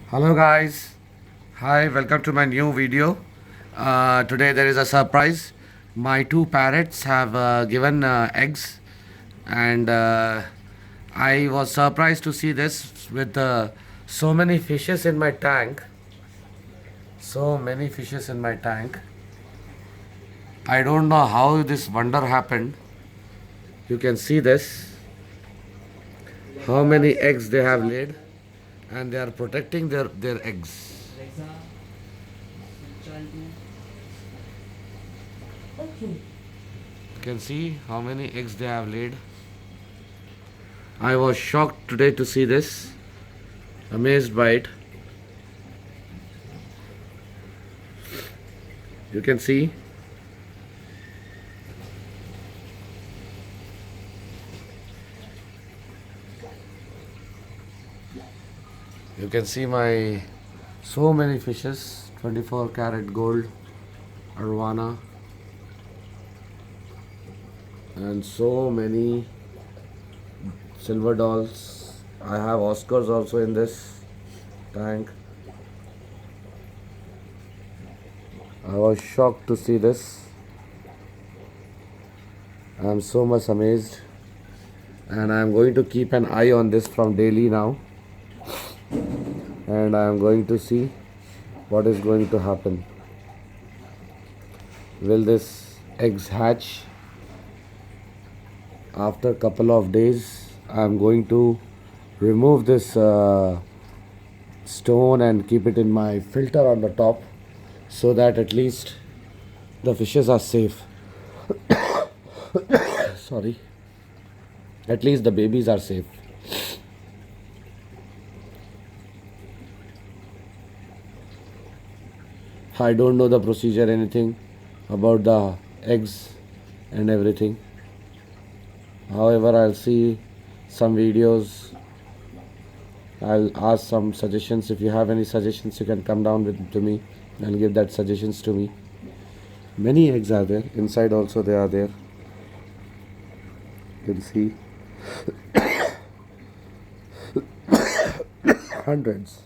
Hello guys, hi, welcome to my new video. Today there is a surprise. My two parrots have given eggs, and I was surprised to see this with so many fishes in my tank. So many fishes in my tank. I don't know how this wonder happened. You can see this, how many eggs they have laid, and they are protecting their eggs. You can see how many eggs they have laid. I was shocked today to see this, amazed by it. You can see my so many fishes, 24 karat gold arwana, and so many silver dolls. I have Oscars also in this tank. I was shocked to see this. I am so much amazed, and I am going to keep an eye on this from daily now, and I am going to see what is going to happen. Will this eggs hatch? After a couple of days, I am going to remove this stone and keep it in my filter on the top, so that at least the fishes are safe. Sorry, at least the babies are safe. I don't know the procedure, anything about the eggs and everything. However, I'll see some videos. I'll ask some suggestions. If you have any suggestions, you can come down to me and give that suggestions to me. Many eggs are there. Inside also they are there. You can see hundreds.